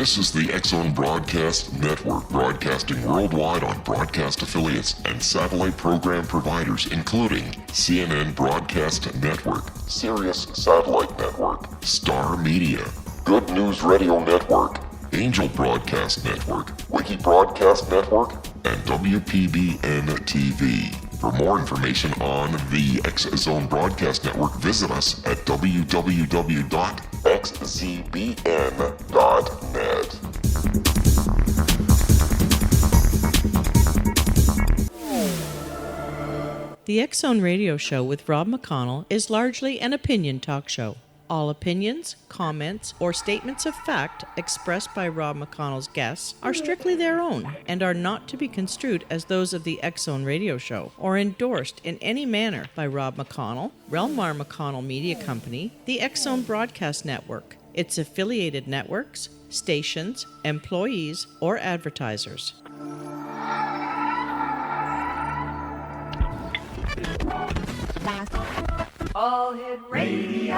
This is the X-Zone Broadcast Network, broadcasting worldwide on broadcast affiliates and satellite program providers, including CNN Broadcast Network, Sirius Satellite Network, Star Media, Good News Radio Network, Angel Broadcast Network, Wiki Broadcast Network, and WPBN TV. For more information on the X-Zone Broadcast Network, visit us at www.xzbn.net. The X-Zone Radio Show with Rob McConnell is largely an opinion talk show. All opinions, comments, or statements of fact expressed by Rob McConnell's guests are strictly their own and are not to be construed as those of the X-Zone Radio Show or endorsed in any manner by Rob McConnell, Relmar McConnell Media Company, the X-Zone Broadcast Network, its affiliated networks, stations, employees, or advertisers. All Hit Radio.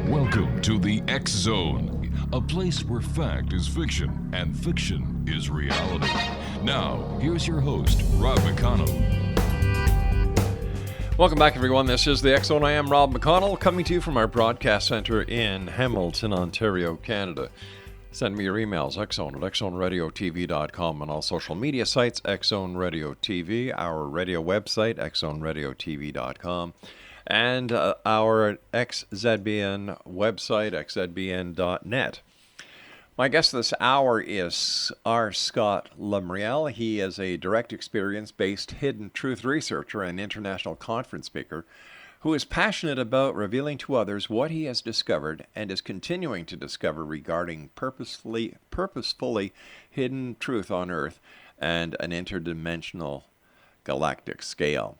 Welcome to the X-Zone, a place where fact is fiction and fiction is reality. Now, here's your host, Rob McConnell. Welcome back, everyone. This is the X-Zone. I am Rob McConnell, coming to you from our broadcast center in Hamilton, Ontario, Canada. Send me your emails, xzone at xzoneradiotv.com, and all social media sites, X-Zone Radio TV, our radio website, xzoneradiotv.com, and our XZBN website, xzbn.net. My guest this hour is R. Scott Lemriel. He is a direct experience-based hidden truth researcher and international conference speaker who is passionate about revealing to others what he has discovered and is continuing to discover regarding purposefully hidden truth on Earth and an interdimensional galactic scale.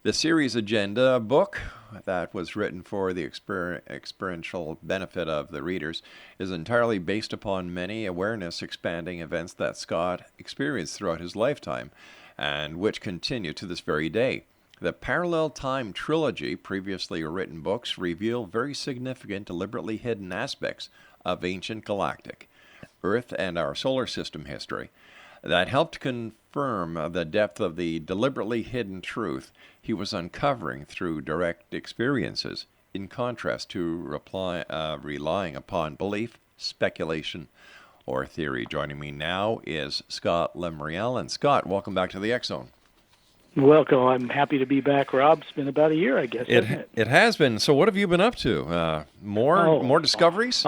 The series Agenda book that was written for the experiential benefit of the readers is entirely based upon many awareness-expanding events that Scott experienced throughout his lifetime and which continue to this very day. The Parallel Time Trilogy, previously written books, reveal very significant, deliberately hidden aspects of ancient galactic, Earth, and our solar system history that helped confirm the depth of the deliberately hidden truth he was uncovering through direct experiences, in contrast to relying upon belief, speculation, or theory. Joining me now is Scott Lemriel. And Scott, welcome back to the X-Zone. Welcome. I'm happy to be back, Rob. It's been about a year, I guess, hasn't it? It has been. So what have you been up to? More discoveries?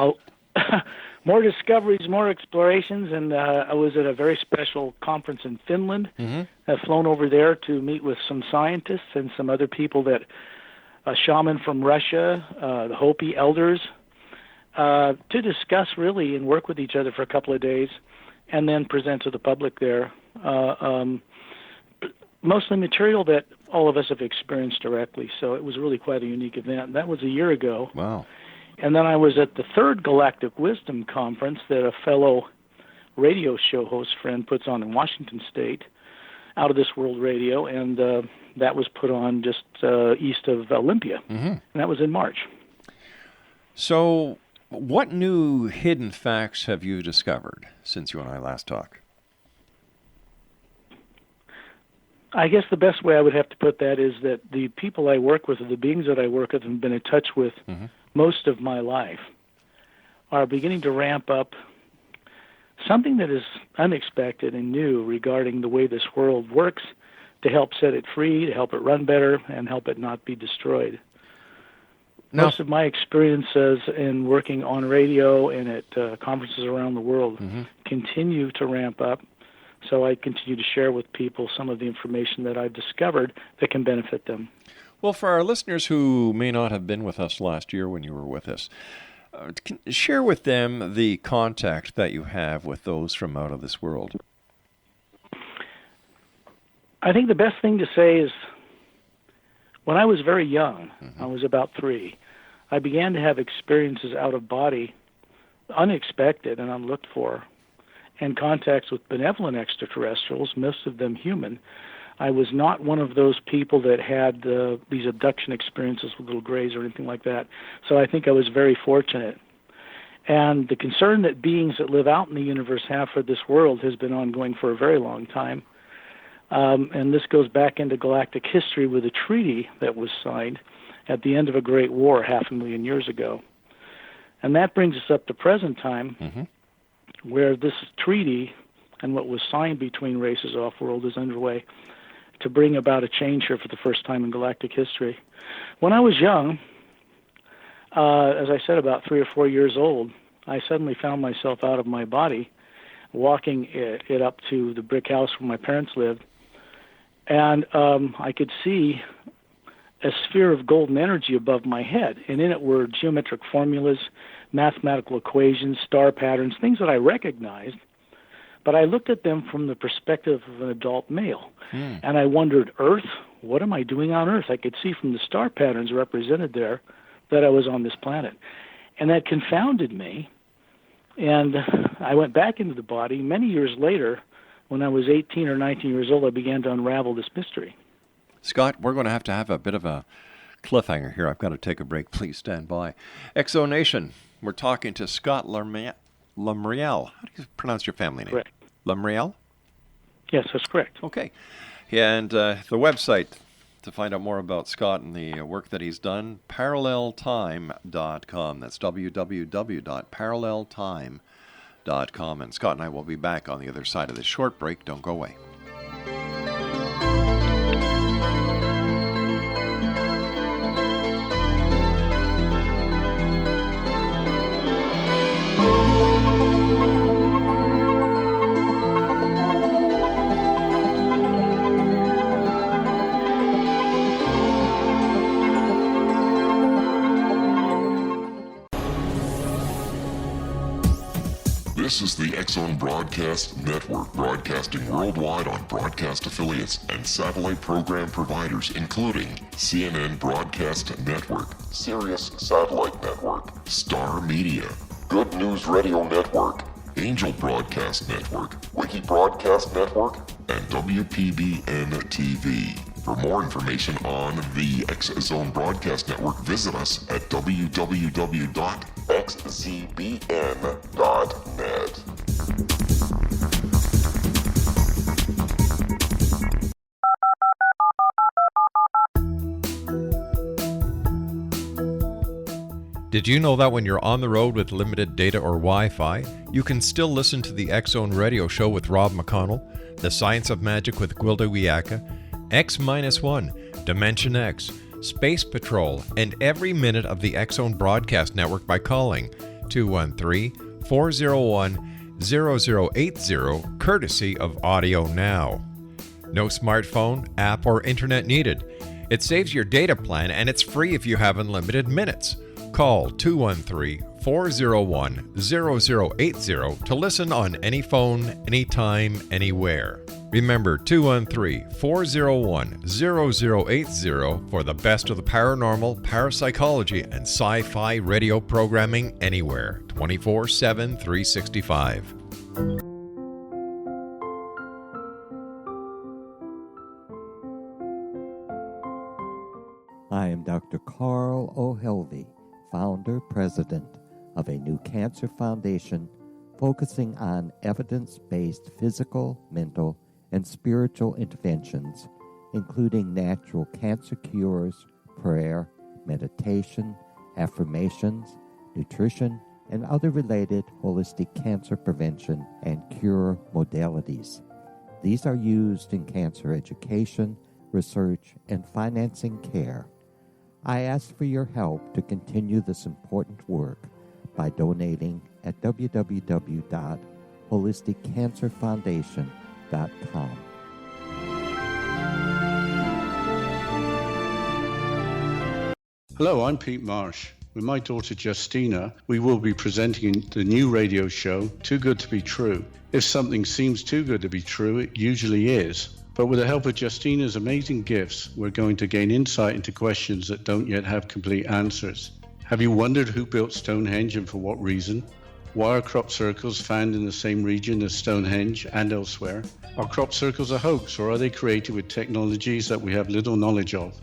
More discoveries, more explorations, and I was at a very special conference in Finland. I've flown over there to meet with some scientists and some other people that, a shaman from Russia, the Hopi elders, to discuss really and work with each other for a couple of days and then present to the public there. Mostly material that all of us have experienced directly, so it was really quite a unique event. That was a year ago. Wow. And then I was at the third Galactic Wisdom Conference that a fellow radio show host friend puts on in Washington State, Out of This World Radio, and that was put on just east of Olympia, and that was in March. So what new hidden facts have you discovered since you and I last talked? I guess the best way I would have to put that is that the people I work with, or the beings that I work with and been in touch with most of my life, are beginning to ramp up something that is unexpected and new regarding the way this world works, to help set it free, to help it run better, and help it not be destroyed. Most of my experiences in working on radio and at conferences around the world continue to ramp up. So I continue to share with people some of the information that I've discovered that can benefit them. Well, for our listeners who may not have been with us last year when you were with us, share with them the contact that you have with those from out of this world. I think the best thing to say is when I was very young, I was about 3, I began to have experiences out of body, unexpected and unlooked for, and contacts with benevolent extraterrestrials, most of them human, I was not one of those people that had these abduction experiences with little grays or anything like that. So I think I was very fortunate. And the concern that beings that live out in the universe have for this world has been ongoing for a very long time. And this goes back into galactic history with a treaty that was signed at the end of a great war 500,000 years ago. And that brings us up to present time, where this treaty and what was signed between races off-world is underway to bring about a change here for the first time in galactic history. When I was young, as I said, about 3 or 4 years old, I suddenly found myself out of my body, walking it up to the brick house where my parents lived, and I could see a sphere of golden energy above my head, and in it were geometric formulas, mathematical equations, star patterns, things that I recognized, but I looked at them from the perspective of an adult male, and I wondered, Earth? What am I doing on Earth? I could see from the star patterns represented there that I was on this planet, and that confounded me, and I went back into the body. Many years later, when I was 18 or 19 years old, I began to unravel this mystery. Scott, we're going to have a bit of a cliffhanger here. I've got to take a break. Please stand by. Exonation, we're talking to Scott Lemriel. How do you pronounce your family name? Correct. Lemriel? Yes, that's correct. Okay. And the website to find out more about Scott and the work that he's done, paralleltime.com. That's www.paralleltime.com. And Scott and I will be back on the other side of this short break. Don't go away. This is the X-Zone Broadcast Network, broadcasting worldwide on broadcast affiliates and satellite program providers, including CNN Broadcast Network, Sirius Satellite Network, Star Media, Good News Radio Network, Angel Broadcast Network, Wiki Broadcast Network, and WPBN TV. For more information on the X-Zone Broadcast Network, visit us at www.xzbn.net. Did you know that when you're on the road with limited data or Wi-Fi, you can still listen to the X-Zone Radio Show with Rob McConnell, The Science of Magic with Gwilda Wiyaka, X-1, Dimension X, Space Patrol, and every minute of the X-Zone Broadcast Network by calling 213-401-0080, courtesy of Audio Now. No smartphone, app, or internet needed. It saves your data plan, and it's free if you have unlimited minutes. Call 213-401-0080 to listen on any phone, anytime, anywhere. Remember 213-401-0080 for the best of the paranormal, parapsychology, and sci-fi radio programming anywhere, 24/7, 365. I am Dr. Carl O'Helvey, founder, president of a new cancer foundation focusing on evidence-based physical, mental, and spiritual interventions, including natural cancer cures, prayer, meditation, affirmations, nutrition, and other related holistic cancer prevention and cure modalities. These are used in cancer education, research, and financing care. I ask for your help to continue this important work by donating at www.holisticcancerfoundation.com. Hello, I'm Pete Marsh. With my daughter Justina, we will be presenting the new radio show, Too Good to Be True. If something seems too good to be true, it usually is. But with the help of Justina's amazing gifts, we're going to gain insight into questions that don't yet have complete answers. Have you wondered who built Stonehenge and for what reason? Why are crop circles found in the same region as Stonehenge and elsewhere? Are crop circles a hoax, or are they created with technologies that we have little knowledge of?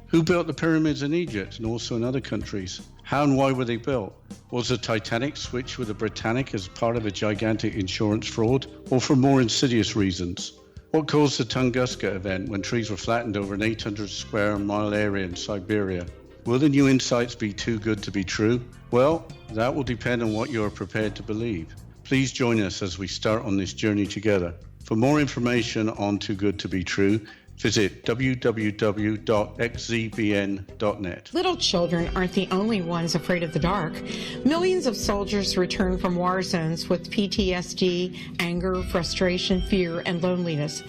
Who built the pyramids in Egypt and also in other countries? How and why were they built? Was the Titanic switched with the Britannic as part of a gigantic insurance fraud, or for more insidious reasons? What caused the Tunguska event when trees were flattened over an 800 square mile area in Siberia? Will the new insights be too good to be true? Well, that will depend on what you are prepared to believe. Please join us as we start on this journey together. For more information on Too Good to Be True, visit www.xzbn.net. Little children aren't the only ones afraid of the dark. Millions of soldiers return from war zones with PTSD, anger, frustration, fear, and loneliness,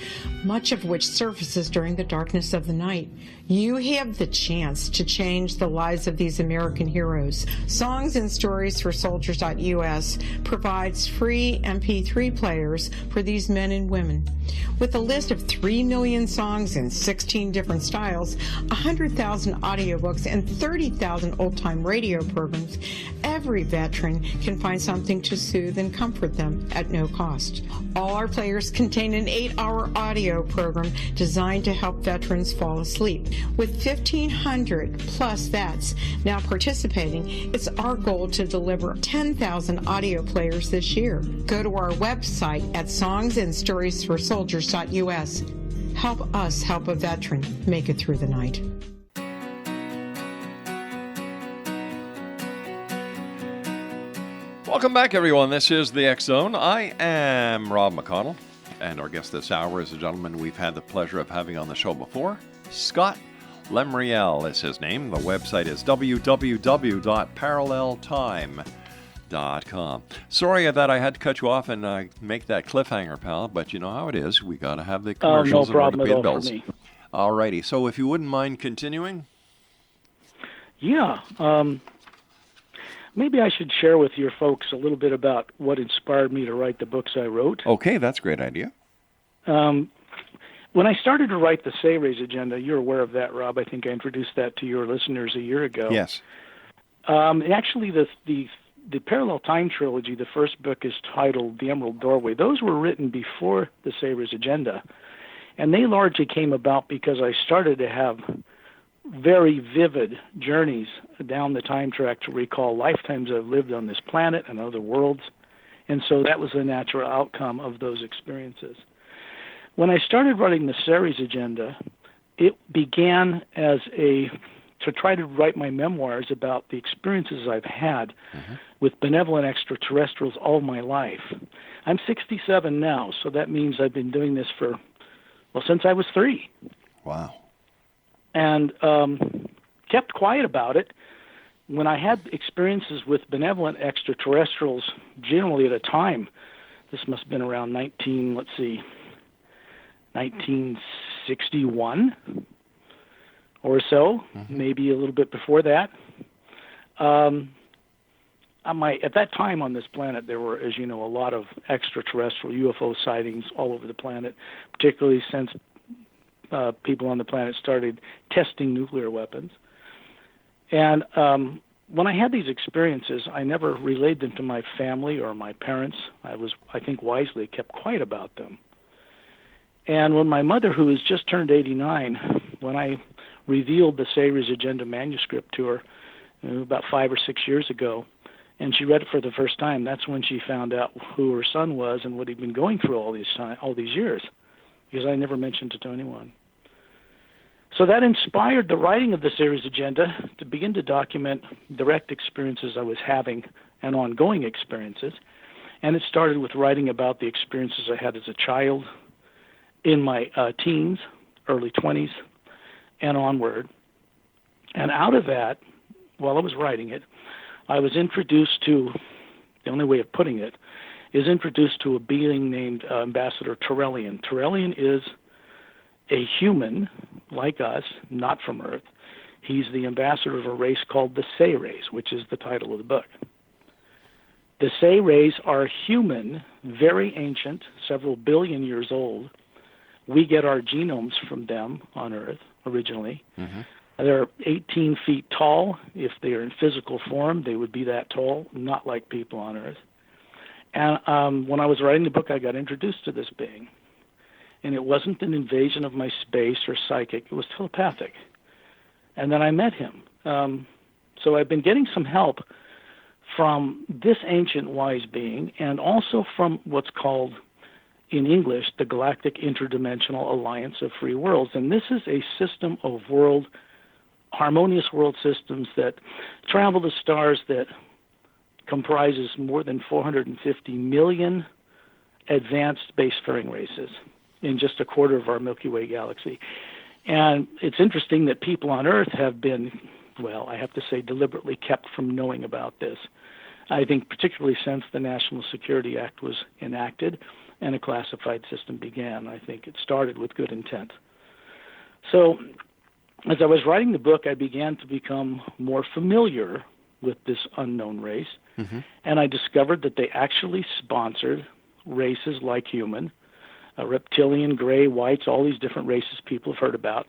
much of which surfaces during the darkness of the night. You have the chance to change the lives of these American heroes. Songs and Stories for Soldiers.us provides free MP3 players for these men and women. With a list of 3 million songs in 16 different styles, 100,000 audiobooks, and 30,000 old-time radio programs, every veteran can find something to soothe and comfort them at no cost. All our players contain an 8-hour audio program designed to help veterans fall asleep. With 1,500 plus vets now participating, it's our goal to deliver 10,000 audio players this year. Go to our website at songsandstoriesforsoldiers.us. Help us help a veteran make it through the night. Welcome back, everyone. This is the X Zone. I am Rob McConnell, and our guest this hour is a gentleman we've had the pleasure of having on the show before. Scott Lemriel is his name. The website is www.paralleltime.com. Sorry that I had to cut you off and make that cliffhanger, pal, but you know how it is. We got to have the commercials no problem in order to pay at the all bills. for me. All righty. So if you wouldn't mind continuing. Yeah. Maybe I should share with your folks a little bit about what inspired me to write the books I wrote. Okay, that's a great idea. When I started to write the Say Raise Agenda, you're aware of that, Rob. I think I introduced that to your listeners a year ago. Yes. Actually, the Parallel Time Trilogy, the first book is titled The Emerald Doorway. Those were written before the Say Raise Agenda, and they largely came about because I started to have very vivid journeys down the time track to recall lifetimes I've lived on this planet and other worlds, and so that was the natural outcome of those experiences. When I started writing the series agenda, it began as to try to write my memoirs about the experiences I've had with benevolent extraterrestrials all my life. I'm 67 now, so that means I've been doing this since I was 3. Wow. And kept quiet about it. When I had experiences with benevolent extraterrestrials, generally at a time, this must have been around 1961 or so, maybe a little bit before that. At that time on this planet, there were, as you know, a lot of extraterrestrial UFO sightings all over the planet, particularly since people on the planet started testing nuclear weapons. And when I had these experiences, I never relayed them to my family or my parents. I think, wisely kept quiet about them. And when my mother, who has just turned 89, when I revealed the Say Raise Agenda manuscript to her about 5 or 6 years ago, and she read it for the first time, that's when she found out who her son was and what he'd been going through all these years, because I never mentioned it to anyone. So that inspired the writing of the series agenda to begin to document direct experiences I was having and ongoing experiences. And it started with writing about the experiences I had as a child, in my teens, early 20s, and onward. And out of that, while I was writing it, I was introduced to, the only way of putting it, is introduced to a being named Ambassador Torellian. Torellian is a human like us, not from Earth. He's the ambassador of a race called the Say Rays, which is the title of the book. The Say Rays are human, very ancient, several billion years old. We get our genomes from them on Earth originally. They're 18 feet tall. If they are in physical form, they would be that tall, not like people on Earth. And when I was writing the book, I got introduced to this being. And it wasn't an invasion of my space or psychic. It was telepathic. And then I met him. So I've been getting some help from this ancient wise being, and also from what's called, in English, the Galactic Interdimensional Alliance of Free Worlds. And this is a system of harmonious world systems that travel to stars that comprises more than 450 million advanced spacefaring races in just a quarter of our Milky Way galaxy. And it's interesting that people on Earth have been, well, I have to say, deliberately kept from knowing about this. I think particularly since the National Security Act was enacted and a classified system began. I think it started with good intent. So as I was writing the book, I began to become more familiar with this unknown race, and I discovered that they actually sponsored races like human, reptilian, gray, whites, all these different races people have heard about,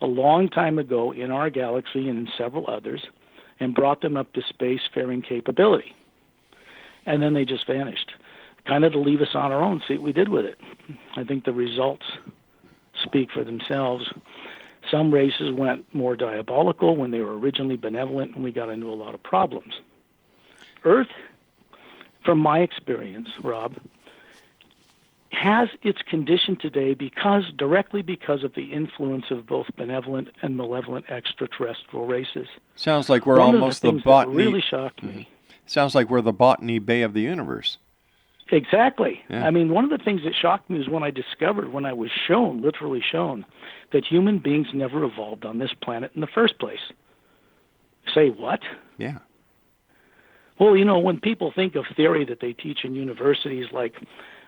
a long time ago in our galaxy and in several others, and brought them up to spacefaring capability. And then they just vanished, kind of to leave us on our own, see what we did with it. I think the results speak for themselves. Some races went more diabolical when they were originally benevolent, and we got into a lot of problems. Earth, from my experience, Rob, has its condition today directly because of the influence of both benevolent and malevolent extraterrestrial races. Sounds like we're One almost of the things botany. that really shocked me. Sounds like we're the Botany Bay of the universe. Exactly. Yeah. I mean, one of the things that shocked me is when I discovered, when I was shown, literally shown, that human beings never evolved on this planet in the first place. Say what? Yeah. Well, when people think of theory that they teach in universities, like,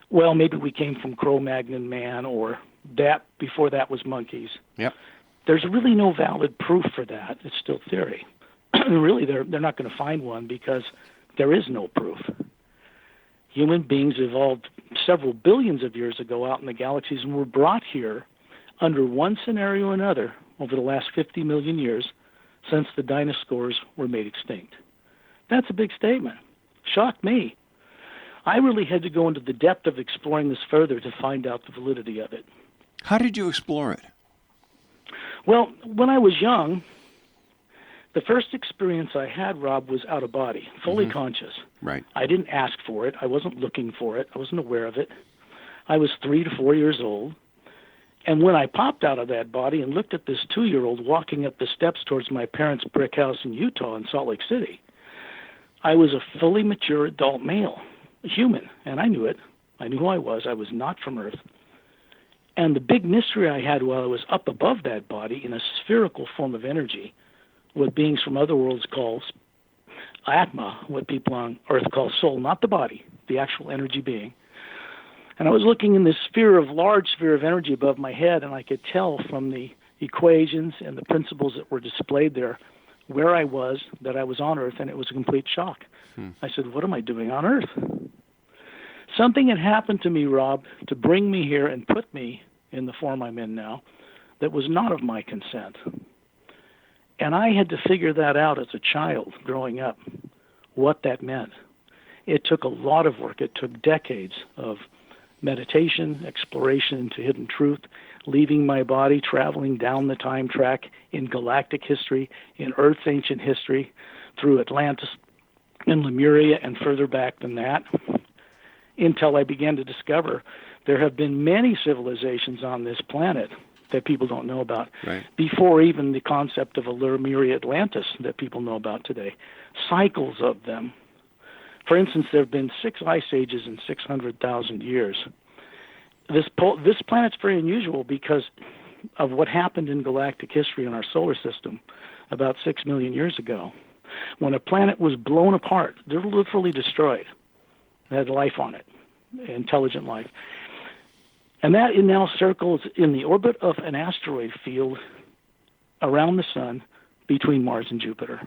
well, maybe we came from Cro-Magnon man, or that before that was monkeys. Yep. There's really no valid proof for that. It's still theory. Really, they're not going to find one because there is no proof. Human beings evolved several billions of years ago out in the galaxies and were brought here under one scenario or another over the last 50 million years since the dinosaurs were made extinct. That's a big statement. Shocked me. I really had to go into the depth of exploring this further to find out the validity of it. How did you explore it? Well, when I was young, the first experience I had, Rob, was out of body, fully conscious. Right. I didn't ask for it. I wasn't looking for it. I wasn't aware of it. I was 3 to 4 years old. And when I popped out of that body and looked at this 2-year-old walking up the steps towards my parents' brick house in Utah in Salt Lake City, I was a fully mature adult male, a human, and I knew it. I knew who I was. I was not from Earth. And the big mystery I had while I was up above that body in a spherical form of energy, what beings from other worlds call Atma, what people on Earth call soul, not the body, the actual energy being. And I was looking in this large sphere of energy above my head, and I could tell from the equations and the principles that were displayed there where I was, that I was on Earth, and it was a complete shock. I said, what am I doing on Earth? Something had happened to me, Rob, to bring me here and put me in the form I'm in now that was not of my consent. And I had to figure that out as a child growing up, what that meant. It took a lot of work. It took decades of meditation, exploration into hidden truth, leaving my body, traveling down the time track in galactic history, in Earth's ancient history, through Atlantis and Lemuria and further back than that, until I began to discover there have been many civilizations on this planet that people don't know about, before even the concept of a Lemuria Atlantis that people know about today. Cycles of them. For instance, there have been 6 ice ages in 600,000 years. This planet's very unusual because of what happened in galactic history in our solar system about 6 million years ago. When a planet was blown apart, they were literally destroyed. It had life on it, intelligent life. And that now circles in the orbit of an asteroid field around the sun between Mars and Jupiter.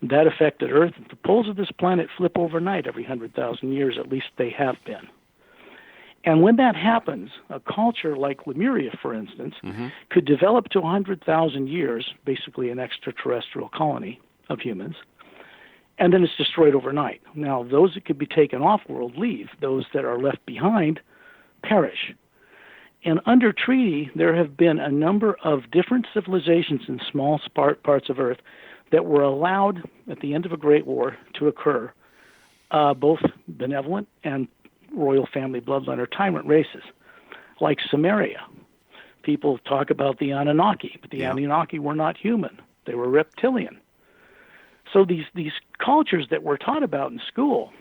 That affected Earth. The poles of this planet flip overnight every 100,000 years, at least they have been. And when that happens, a culture like Lemuria, for instance, could develop to 100,000 years, basically an extraterrestrial colony of humans, and then it's destroyed overnight. Now, those that could be taken off-world leave. Those that are left behind perish. And under treaty, there have been a number of different civilizations in small parts of Earth that were allowed at the end of a Great War to occur, both benevolent and royal family bloodline or tyrant races, like Sumeria. People talk about the Anunnaki, but the Anunnaki were not human. They were reptilian. So these cultures that we're taught about in school,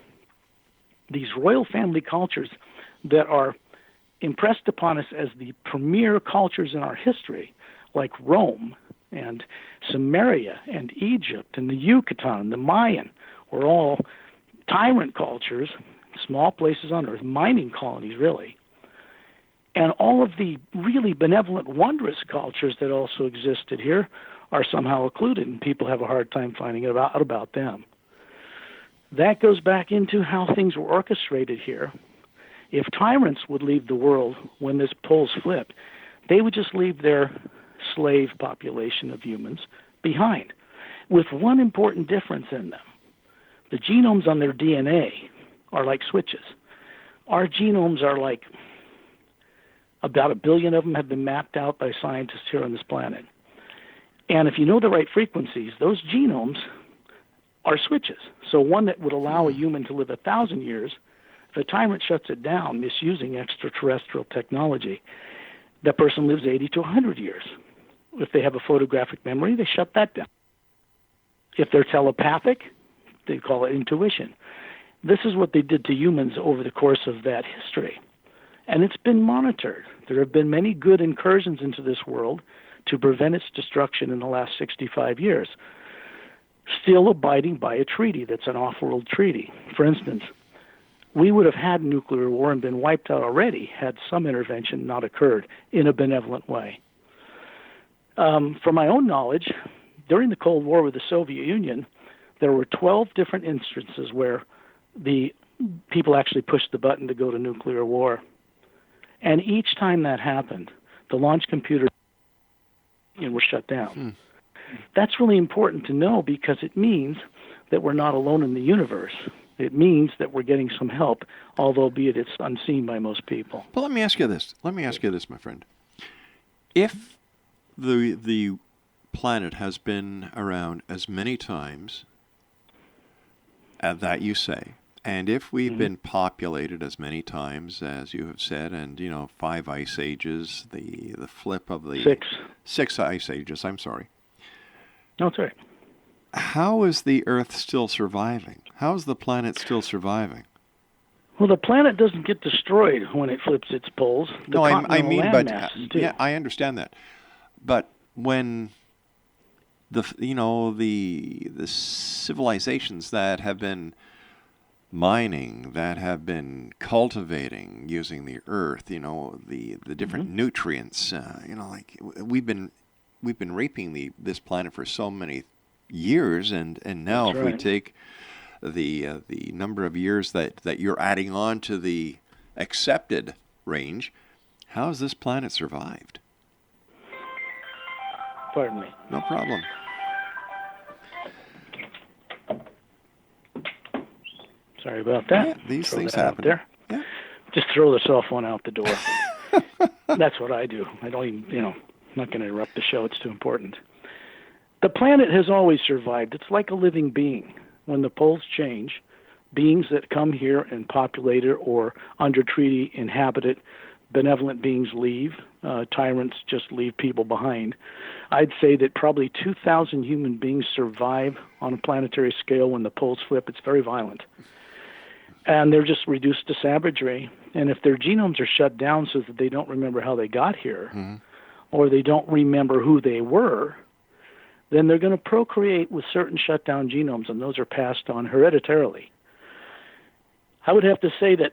these royal family cultures that are impressed upon us as the premier cultures in our history, like Rome and Sumeria and Egypt and the Yucatan, the Mayan, were all tyrant cultures, small places on Earth, mining colonies really. And all of the really benevolent, wondrous cultures that also existed here are somehow occluded, and people have a hard time finding out about them. That goes back into how things were orchestrated here. If tyrants would leave the world when this poles flipped, they would just leave their slave population of humans behind, with one important difference in them. The genomes on their DNA are like switches. Our genomes are like about 1 billion of them have been mapped out by scientists here on this planet. And if you know the right frequencies, those genomes are switches. So one that would allow a human to live 1,000 years, if a tyrant shuts it down, misusing extraterrestrial technology, that person lives 80 to 100 years. If they have a photographic memory, they shut that down. If they're telepathic, they call it intuition. This is what they did to humans over the course of that history. And it's been monitored. There have been many good incursions into this world to prevent its destruction in the last 65 years, still abiding by a treaty that's an off-world treaty. For instance, we would have had nuclear war and been wiped out already had some intervention not occurred in a benevolent way. From my own knowledge, during the Cold War with the Soviet Union, there were 12 different instances where the people actually pushed the button to go to nuclear war. And each time that happened, the launch computers were shut down. That's really important to know because it means that we're not alone in the universe. It means that we're getting some help, although albeit it's unseen by most people. But let me ask you this. My friend. If the planet has been around as many times as that you say, and if we've been populated as many times as you have said, and 5 ice ages, the flip of the six ice ages, I'm sorry. No, it's all right. How is the Earth still surviving? How is the planet still surviving? Well, the planet doesn't get destroyed when it flips its poles. I understand that. But when the civilizations that have been mining, that have been cultivating using the earth, the different nutrients, like we've been raping this planet for so many years, and now if we take the number of years that you're adding on to the accepted range, how has this planet survived? Pardon me. No problem. Sorry about that. Yeah, these things happen. There. Yeah. Just throw the cell phone out the door. That's what I do. I don't even, I'm not going to interrupt the show. It's too important. The planet has always survived. It's like a living being. When the poles change, beings that come here and populate it or under treaty inhabit it, benevolent beings leave. Tyrants just leave people behind. I'd say that probably 2,000 human beings survive on a planetary scale when the poles flip. It's very violent. And they're just reduced to savagery. And if their genomes are shut down so that they don't remember how they got here, or they don't remember who they were, then they're going to procreate with certain shut down genomes, and those are passed on hereditarily. I would have to say that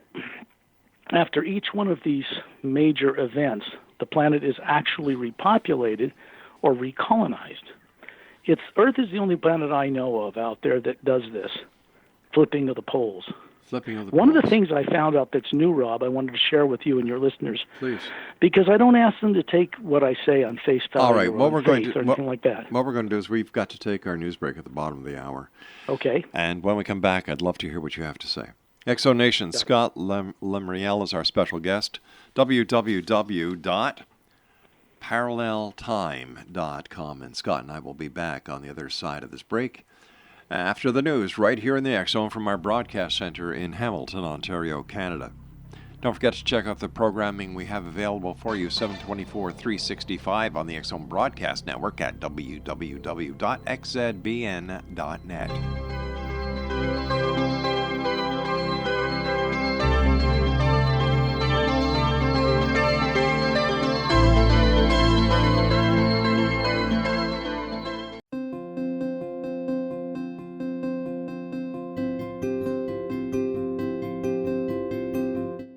after each one of these major events, the planet is actually repopulated or recolonized. Earth is the only planet I know of out there that does this, flipping of the poles. Flipping of the One of the pages. things I found out that's new, Rob, I wanted to share with you and your listeners, Please. because I don't ask them to take what I say on face value All right. or What on we're going faith to or anything like that. What we're going to do is we've got to take our news break at the bottom of the hour. Okay. And when we come back, I'd love to hear what you have to say. Exo Nation, Scott Lemriel is our special guest. www.paralleltime.com. And Scott and I will be back on the other side of this break after the news right here in the X Zone from our broadcast center in Hamilton, Ontario, Canada. Don't forget to check out the programming we have available for you 7/24/365 on the X Zone Broadcast Network at www.xzbn.net.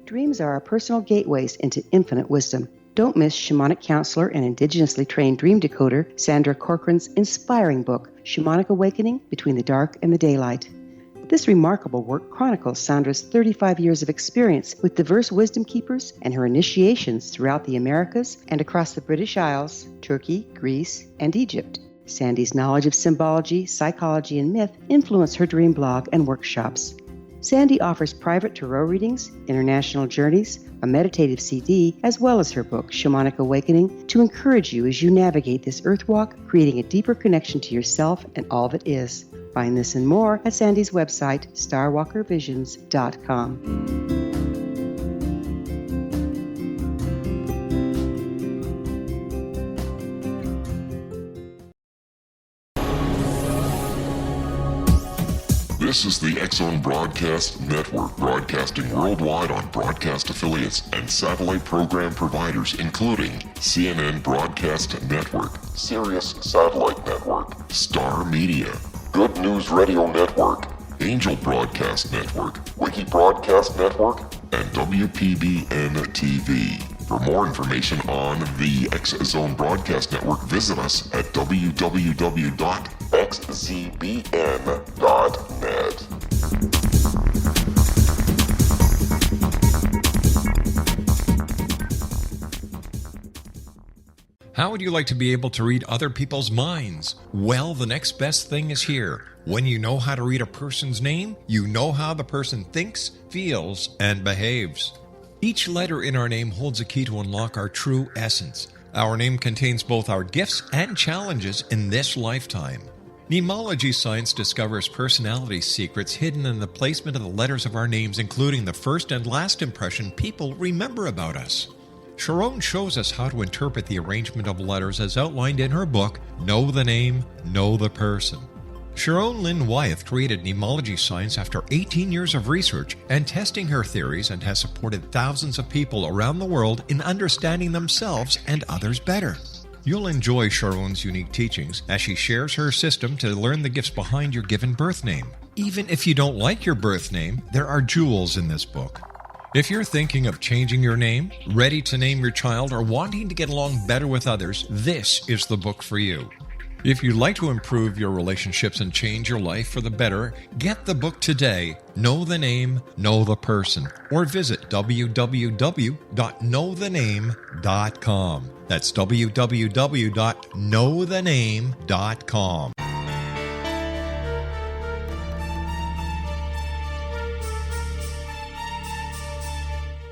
Dreams are our personal gateways into infinite wisdom. Don't miss shamanic counselor and indigenously trained dream decoder Sandra Corcoran's inspiring book, Shamanic Awakening Between the Dark and the Daylight. This remarkable work chronicles Sandra's 35 years of experience with diverse wisdom keepers and her initiations throughout the Americas and across the British Isles, Turkey, Greece, and Egypt. Sandy's knowledge of symbology, psychology, and myth influence her dream blog and workshops. Sandy offers private tarot readings, international journeys, a meditative CD, as well as her book, Shamanic Awakening, to encourage you as you navigate this earth walk, creating a deeper connection to yourself and all that is. Find this and more at Sandy's website, starwalkervisions.com. This is the X Zone Broadcast Network, broadcasting worldwide on broadcast affiliates and satellite program providers, including CNN Broadcast Network, Sirius Satellite Network, Star Media, Good News Radio Network, Angel Broadcast Network, Wiki Broadcast Network, and WPBN TV. For more information on the X Zone Broadcast Network, visit us at www.xzbn.net. How would you like to be able to read other people's minds? Well, the next best thing is here. When you know how to read a person's name, you know how the person thinks, feels, and behaves. Each letter in our name holds a key to unlock our true essence. Our name contains both our gifts and challenges in this lifetime. Mnemology science discovers personality secrets hidden in the placement of the letters of our names, including the first and last impression people remember about us. Sharon shows us how to interpret the arrangement of letters as outlined in her book, Know the Name, Know the Person. Sharon Lynn Wyeth created mnemology science after 18 years of research and testing her theories, and has supported thousands of people around the world in understanding themselves and others better. You'll enjoy Sharon's unique teachings as she shares her system to learn the gifts behind your given birth name. Even if you don't like your birth name, there are jewels in this book. If you're thinking of changing your name, ready to name your child, or wanting to get along better with others, this is the book for you. If you'd like to improve your relationships and change your life for the better, get the book today, Know the Name, Know the Person, or visit www.knowthename.com. That's www.knowthename.com.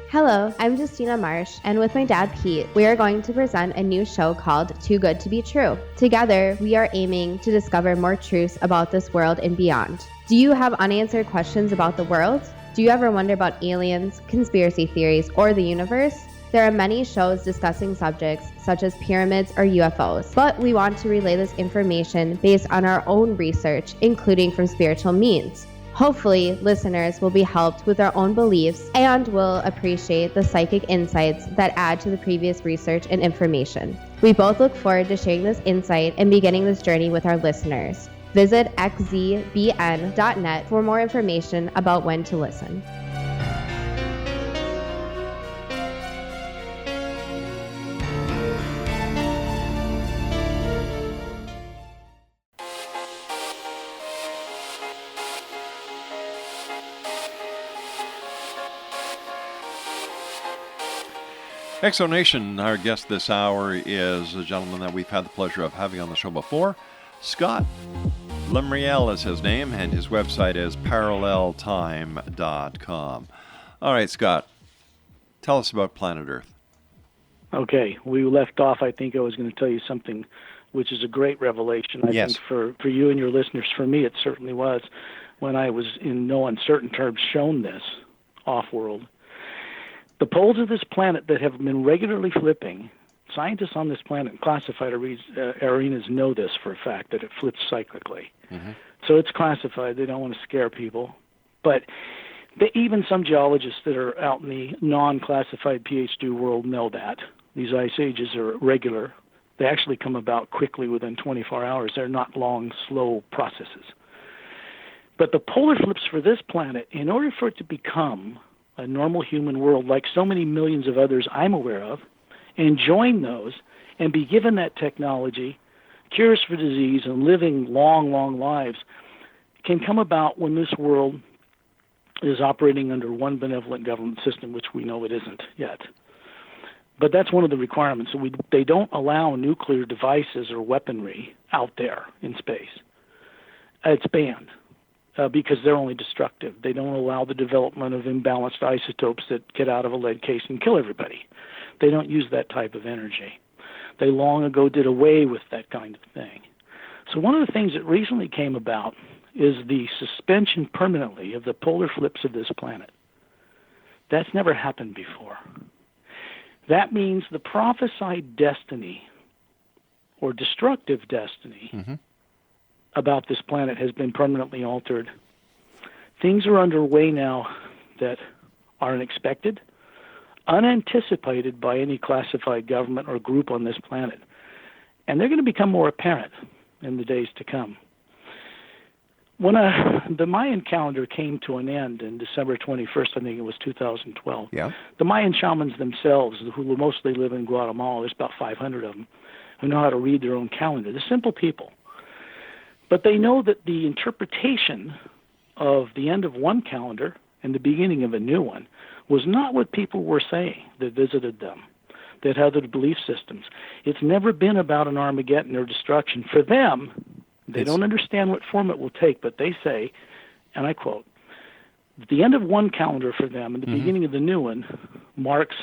Hello, I'm Justina Marsh, and with my dad Pete, we are going to present a new show called Too Good to Be True. Together, we are aiming to discover more truths about this world and beyond. Do you have unanswered questions about the world? Do you ever wonder about aliens, conspiracy theories, or the universe? There are many shows discussing subjects such as pyramids or UFOs, but we want to relay this information based on our own research, including from spiritual means. Hopefully, listeners will be helped with their own beliefs and will appreciate the psychic insights that add to the previous research and information. We both look forward to sharing this insight and beginning this journey with our listeners. Visit xzbn.net for more information about when to listen. Exonation, our guest this hour is a gentleman that we've had the pleasure of having on the show before. Scott Lemriel is his name, and his website is paralleltime.com. All right, Scott, tell us about planet Earth. Okay, we left off, I think I was going to tell you something which is a great revelation, I think, for you and your listeners. For me, it certainly was, when I was in no uncertain terms shown this off-world. The poles of this planet that have been regularly flipping, scientists on this planet in classified arenas know this for a fact, that it flips cyclically. Mm-hmm. So it's classified. They don't want to scare people. But even some geologists that are out in the non-classified PhD world know that. These ice ages are regular. They actually come about quickly within 24 hours. They're not long, slow processes. But the polar flips for this planet, in order for it to become a normal human world like so many millions of others I'm aware of, and join those and be given that technology, cures for disease and living long, long lives, can come about when this world is operating under one benevolent government system, which we know it isn't yet. But that's one of the requirements. So they don't allow nuclear devices or weaponry out there in space. It's banned because they're only destructive. They don't allow the development of imbalanced isotopes that get out of a lead case and kill everybody. They don't use that type of energy. They long ago did away with that kind of thing. So one of the things that recently came about is the suspension permanently of the polar flips of this planet. That's never happened before. That means the prophesied destiny or destructive destiny about this planet has been permanently altered. Things are underway now that are unexpected, unanticipated by any classified government or group on this planet. And they're going to become more apparent in the days to come. When the Mayan calendar came to an end in December 21st, I think it was 2012, the Mayan shamans themselves, who mostly live in Guatemala, there's about 500 of them, who know how to read their own calendar. They're simple people. But they know that the interpretation of the end of one calendar and the beginning of a new one was not what people were saying that visited them, that had their belief systems. It's never been about an Armageddon or destruction. For them, they don't understand what form it will take, but they say, and I quote, the end of one calendar for them and the beginning of the new one marks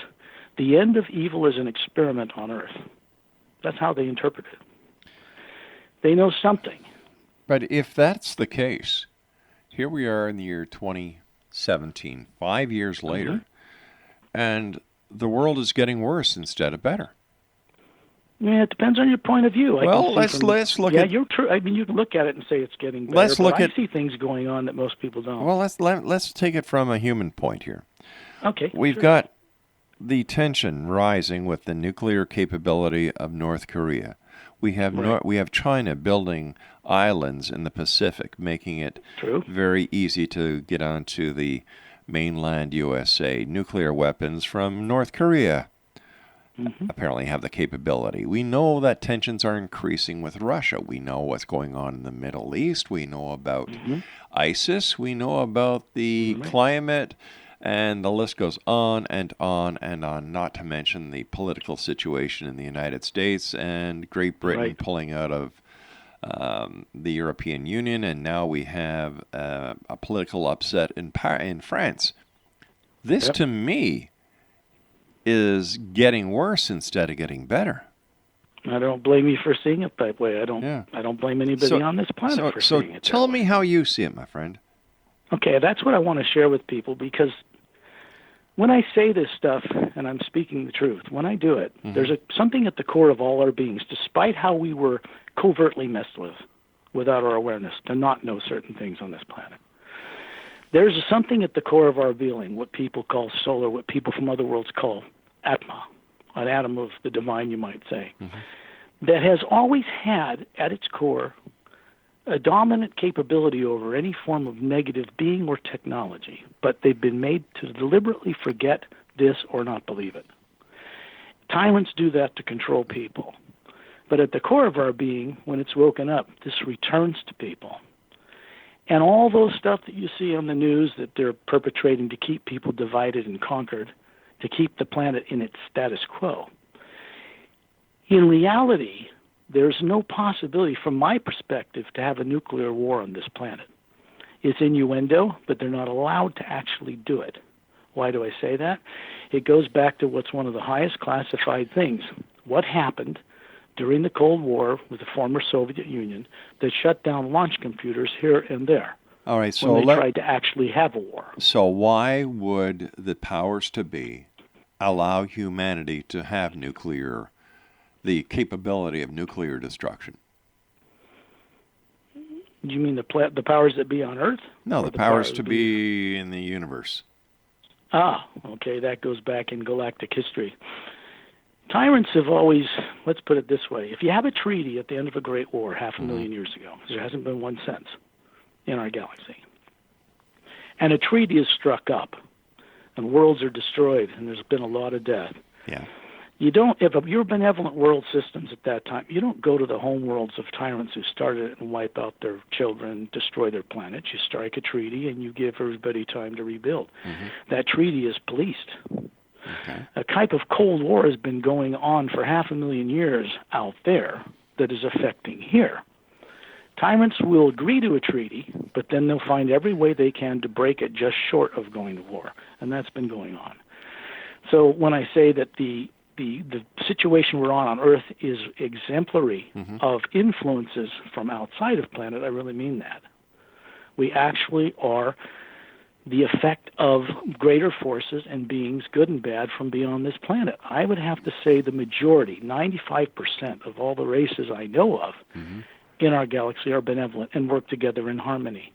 the end of evil as an experiment on Earth. That's how they interpret it. They know something. But if that's the case, here we are in the year 2017, 5 years later, and the world is getting worse instead of better. Yeah, it depends on your point of view. Well, let's look at... Yeah, you're true. I mean, you can look at it and say it's getting better, I see things going on that most people don't. Well, let's take it from a human point here. Okay. We've got the tension rising with the nuclear capability of North Korea. We have we have China building islands in the Pacific, making it very easy to get onto the mainland USA. Nuclear weapons from North Korea apparently have the capability. We know that tensions are increasing with Russia. We know what's going on in the Middle East. We know about ISIS. We know about the climate, and the list goes on and on and on, not to mention the political situation in the United States and Great Britain pulling out of the European Union, and now we have a political upset in France. This, to me, is getting worse instead of getting better. I don't blame you for seeing it that way. I don't blame anybody on this planet for seeing it. So tell me how you see it, my friend. Okay, that's what I want to share with people, because when I say this stuff, and I'm speaking the truth, when I do it, there's something at the core of all our beings, despite how we were covertly messed with without our awareness, to not know certain things on this planet. There's something at the core of our being, what people call soul, or what people from other worlds call Atma, an atom of the divine, you might say, that has always had at its core a dominant capability over any form of negative being or technology, but they've been made to deliberately forget this or not believe it. Tyrants do that to control people. But at the core of our being, when it's woken up, this returns to people. And all those stuff that you see on the news that they're perpetrating to keep people divided and conquered to keep the planet in its status quo. In reality, there's no possibility, from my perspective, to have a nuclear war on this planet. It's innuendo, but they're not allowed to actually do it. Why do I say that? It goes back to what's one of the highest classified things. What happened during the Cold War with the former Soviet Union that shut down launch computers here and there? All right, so when they tried to actually have a war. So why would the powers to be allow humanity to have the capability of nuclear destruction? You mean the powers that be on Earth? No, the powers to be in the universe. Ah, okay, that goes back in galactic history. Tyrants have always, let's put it this way, if you have a treaty at the end of a great war 500,000 years ago, there hasn't been one since in our galaxy, and a treaty is struck up, and worlds are destroyed, and there's been a lot of death. Yeah. You don't, if you're benevolent world systems at that time, you don't go to the home worlds of tyrants who started it and wipe out their children, destroy their planet. You strike a treaty and you give everybody time to rebuild. That treaty is policed. Okay. A type of Cold War has been going on for 500,000 years out there that is affecting here. Tyrants will agree to a treaty, but then they'll find every way they can to break it just short of going to war, and that's been going on. So when I say that the situation we're on Earth is exemplary of influences from outside of planet, I really mean that. We actually are the effect of greater forces and beings, good and bad, from beyond this planet. I would have to say the majority, 95% of all the races I know of in our galaxy are benevolent and work together in harmony.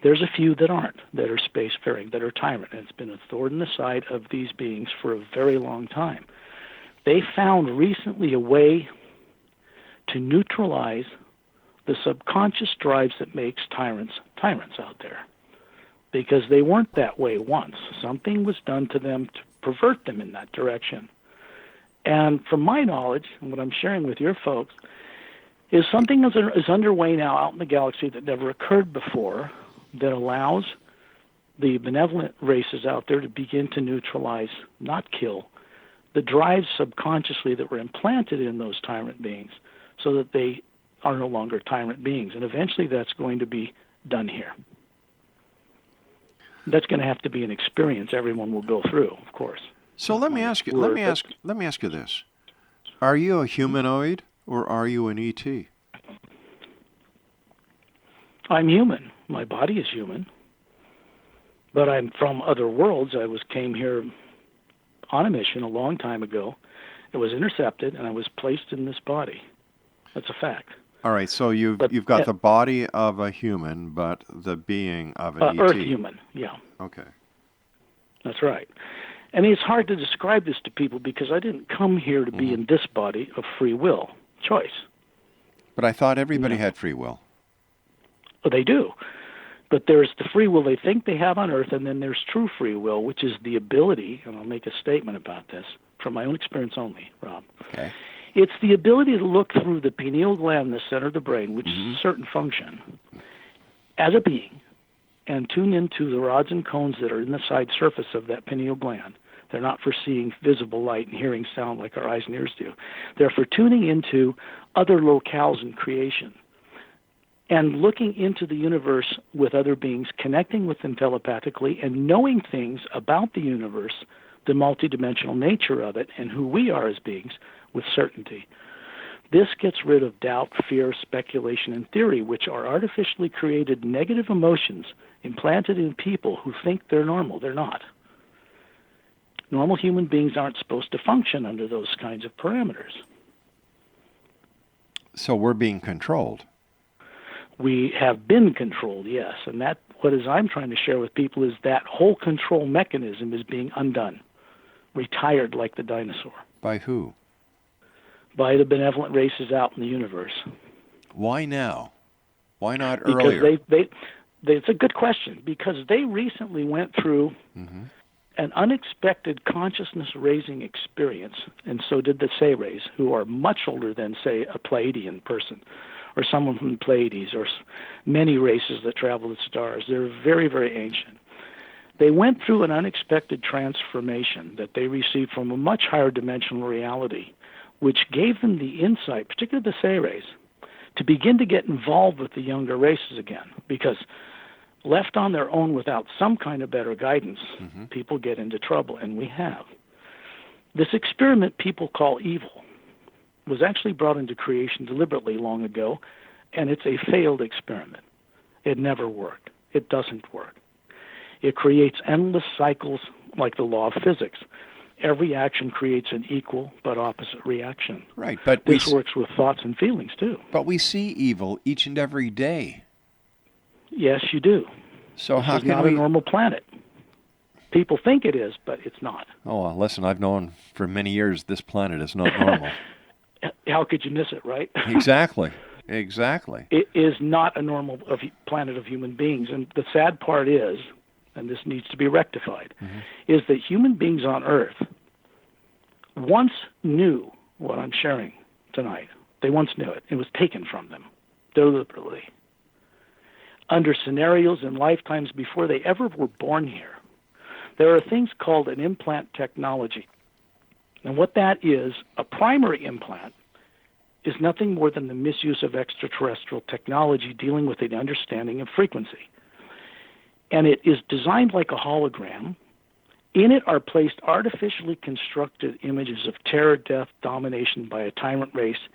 There's a few that aren't, that are spacefaring, that are tyrant, and it's been a thorn in the side of these beings for a very long time. They found recently a way to neutralize the subconscious drives that makes tyrants out there, because they weren't that way once. Something was done to them to pervert them in that direction. And from my knowledge, and what I'm sharing with your folks, is something is underway now out in the galaxy that never occurred before, that allows the benevolent races out there to begin to neutralize, not kill, the drives subconsciously that were implanted in those tyrant beings, so that they are no longer tyrant beings. And eventually that's going to be done here. That's going to have to be an experience everyone will go through, of course. So let me ask you this. Are you a humanoid or are you an ET? I'm human. My body is human. But I'm from other worlds. Came here on a mission a long time ago. It was intercepted, and I was placed in this body. That's a fact. All right, so you've got the body of a human, but the being of an ET. Earth human, yeah. Okay. That's right. I mean, it's hard to describe this to people because I didn't come here to be in this body of free will choice. But I thought everybody had free will. Well, they do. But there's the free will they think they have on Earth, and then there's true free will, which is the ability, and I'll make a statement about this from my own experience only, Rob. Okay. It's the ability to look through the pineal gland in the center of the brain, which is a certain function, as a being, and tune into the rods and cones that are in the side surface of that pineal gland. They're not for seeing visible light and hearing sound like our eyes and ears do. They're for tuning into other locales in creation and looking into the universe with other beings, connecting with them telepathically, and knowing things about the universe, the multidimensional nature of it, and who we are as beings with certainty. This gets rid of doubt, fear, speculation, and theory, which are artificially created negative emotions implanted in people who think they're normal. They're not. Normal human beings aren't supposed to function under those kinds of parameters. So we're being controlled. We have been controlled, yes, and that what is I'm trying to share with people is that whole control mechanism is being undone, retired like the dinosaur. By who? By the benevolent races out in the universe. Why now? Why not because earlier? It's a good question, because they recently went through an unexpected consciousness-raising experience, and so did the Say-Rays, who are much older than, say, a Pleiadian person, or someone from the Pleiades, or many races that travel the stars. They're very, very ancient. They went through an unexpected transformation that they received from a much higher dimensional reality, which gave them the insight, particularly the Seres, to begin to get involved with the younger races again. Because left on their own without some kind of better guidance, people get into trouble, and we have. This experiment people call evil was actually brought into creation deliberately long ago, and it's a failed experiment. It never worked. It doesn't work. It creates endless cycles like the law of physics. Every action creates an equal but opposite reaction. Right, but this works with thoughts and feelings too. But we see evil each and every day. Yes, you do. So how it's can not we... a normal planet. People think it is, but it's not. Oh, well, listen, I've known for many years this planet is not normal. How could you miss it, right? Exactly. Exactly. It is not a normal planet of human beings. And the sad part is, and this needs to be rectified, is that human beings on Earth once knew what I'm sharing tonight. They once knew it. It was taken from them deliberately. Under scenarios and lifetimes before they ever were born here, there are things called an implant technology. And what that is, a primary implant, is nothing more than the misuse of extraterrestrial technology dealing with an understanding of frequency. And it is designed like a hologram. In it are placed artificially constructed images of terror, death, domination by a tyrant race,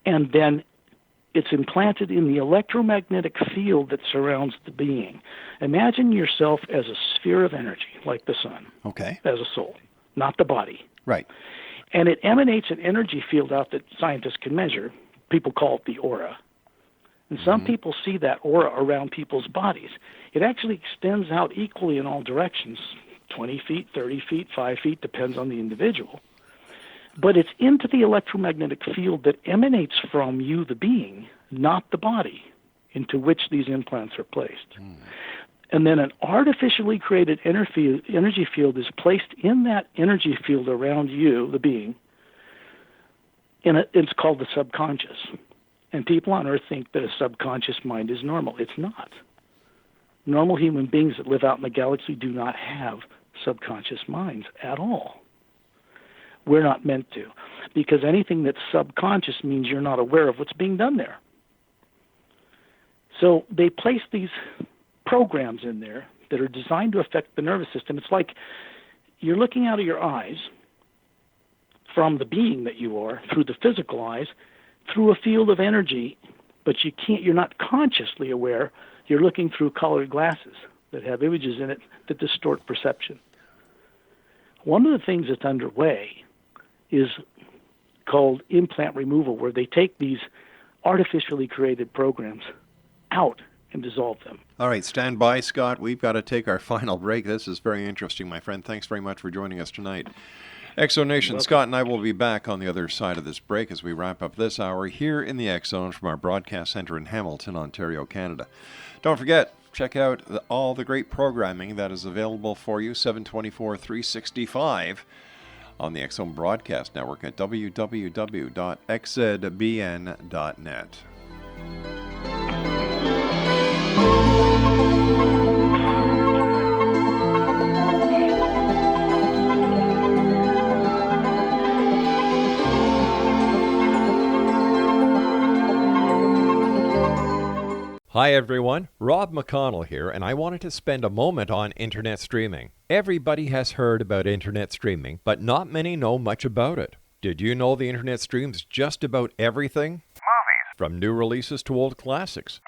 and then it's implanted in the electromagnetic field that surrounds the being. Imagine yourself as a sphere of energy, like the sun, okay, as a soul, not the body. Right. And it emanates an energy field out that scientists can measure. People call it the aura. And some people see that aura around people's bodies. It actually extends out equally in all directions, 20 feet, 30 feet, 5 feet, depends on the individual. But it's into the electromagnetic field that emanates from you, the being, not the body, into which these implants are placed. And then an artificially created energy field is placed in that energy field around you, the being, and it's called the subconscious. And people on Earth think that a subconscious mind is normal. It's not. Normal human beings that live out in the galaxy do not have subconscious minds at all. We're not meant to, because anything that's subconscious means you're not aware of what's being done there. So they place these programs in there that are designed to affect the nervous system. It's like you're looking out of your eyes from the being that you are through the physical eyes, through a field of energy, but you're not consciously aware. You're looking through colored glasses that have images in it that distort perception. One of the things that's underway is called implant removal, where they take these artificially created programs out and dissolve them. All right, stand by, Scott. We've got to take our final break. This is very interesting, my friend. Thanks very much for joining us tonight. Exonation, Scott and I will be back on the other side of this break as we wrap up this hour here in the X Zone from our broadcast center in Hamilton, Ontario, Canada. Don't forget, check out all the great programming that is available for you 7/24/365 on the X Zone Broadcast Network at www.xzbn.net. Hi everyone, Rob McConnell here, and I wanted to spend a moment on internet streaming. Everybody has heard about internet streaming, but not many know much about it. Did you know the internet streams just about everything? Movies. From new releases to old classics. TV